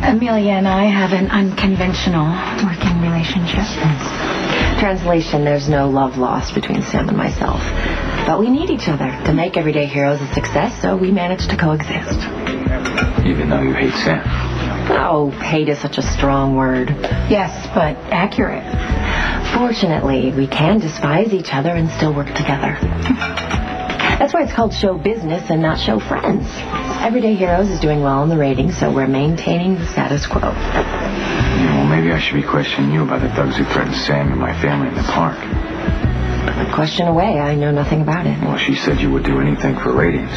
Amelia and I have an unconventional working relationship. Translation, there's no love lost between Sam and myself. But we need each other to make Everyday Heroes a success, so we manage to coexist. Even though you hate Sam? Oh, hate is such a strong word. Yes, but accurate. Fortunately, we can despise each other and still work together. That's why it's called show business and not show friends. Everyday Heroes is doing well in the ratings, so we're maintaining the status quo. Yeah, well, maybe I should be questioning you about the thugs who threatened Sam and my family in the park. Question away. I know nothing about it. Well, she said you would do anything for ratings.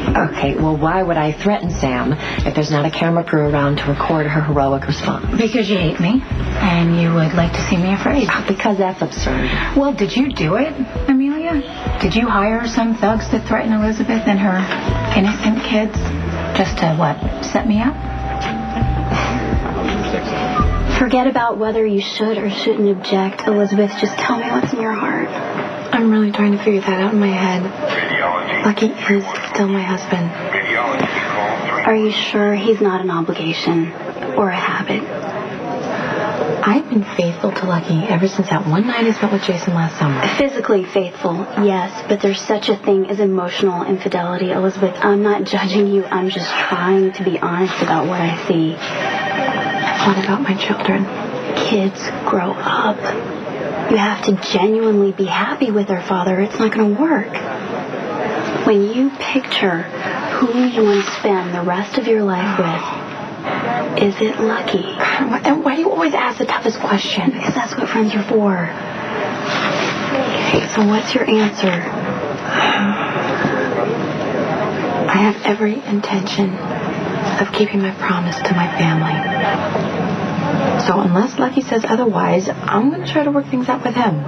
Okay, well, why would I threaten Sam if there's not a camera crew around to record her heroic response? Because you hate me, and you would like to see me afraid. Because that's absurd. Well, did you do it, Amelia? Did you hire some thugs to threaten Elizabeth and her innocent kids? Just to, what, set me up? Forget about whether you should or shouldn't object, Elizabeth. Just tell me what's in your heart. I'm really trying to figure that out in my head. Lucky is still my husband. Are you sure he's not an obligation or a habit? I've been faithful to Lucky ever since that one night I spent with Jason last summer. Physically faithful, yes, but there's such a thing as emotional infidelity, Elizabeth. I'm not judging you. I'm just trying to be honest about what I see. What about my children? Kids grow up. You have to genuinely be happy with their father. It's not going to work. When you picture who you want to spend the rest of your life with, is it Lucky? And why do you always ask the toughest question? Because that's what friends are for. So what's your answer? I have every intention of keeping my promise to my family. So unless Lucky says otherwise, I'm going to try to work things out with him.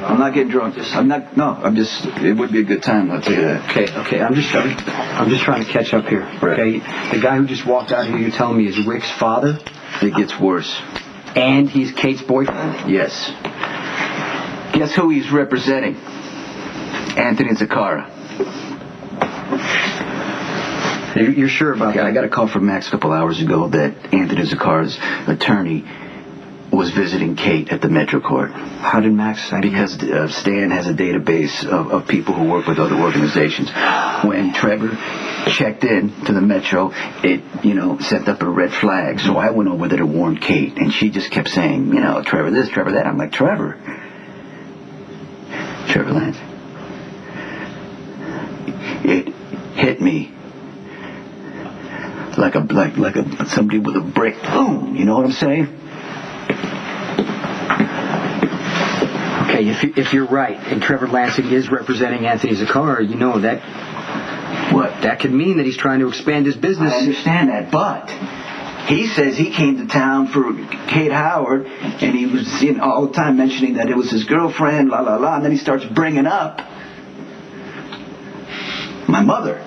I'm not getting drunk. It would be a good time, I'll tell you that. Okay, I'm just trying to catch up here, okay? Right. The guy who just walked out here, you're telling me, is Rick's father? It gets worse. And he's Kate's boyfriend? Yes. Guess who he's representing? Anthony Zakara. You're sure about that? I got a call from Max a couple hours ago that Anthony Zakara's attorney was visiting Kate at the Metro Court. How did Max say that? Because Stan has a database of people who work with other organizations. When Trevor checked in to the Metro, it, set up a red flag. So I went over there to warn Kate, and she just kept saying, Trevor this, Trevor that. I'm like, Trevor Lance. It hit me like somebody with a brick. Boom. You know what I'm saying? Okay, if you're right, and Trevor Lansing is representing Anthony Zakara, you know that... What? That could mean that he's trying to expand his business. I understand that, but he says he came to town for Kate Howard, and he was all the time mentioning that it was his girlfriend, la la la, and then he starts bringing up my mother.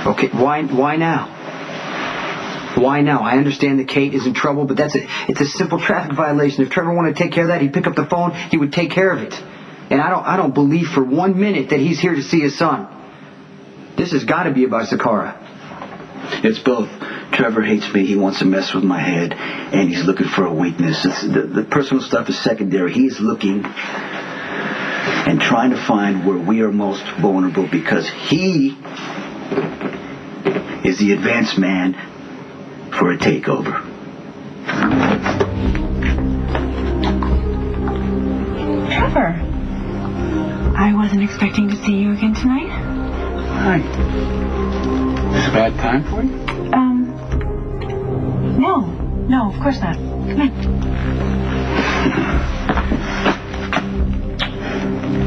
Okay, why now? Why now? I understand that Kate is in trouble, but it's a simple traffic violation. If Trevor wanted to take care of that, he'd pick up the phone, he would take care of it. And I don't believe for 1 minute that he's here to see his son. This has got to be about Zakara. It's both. Trevor hates me, he wants to mess with my head, and he's looking for a weakness. The personal stuff is secondary. He's looking and trying to find where we are most vulnerable, because he is the advanced man for a takeover. Trevor, I wasn't expecting to see you again tonight. Hi. Is this a bad time for you? No, of course not. Come in.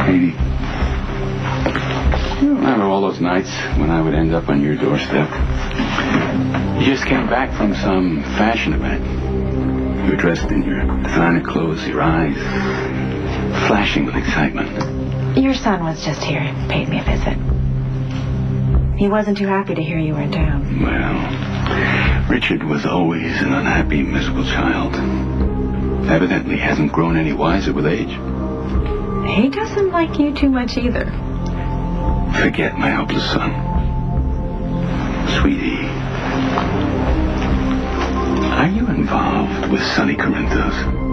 Katie, you remember all those nights when I would end up on your doorstep? You just came back from some fashion event. You were dressed in your designer clothes, your eyes flashing with excitement. Your son was just here and paid me a visit. He wasn't too happy to hear you were in town. Well, Richard was always an unhappy, miserable child. Evidently hasn't grown any wiser with age. He doesn't like you too much either. Forget my helpless son. Sweetie, are you involved with Sonny Corinthos?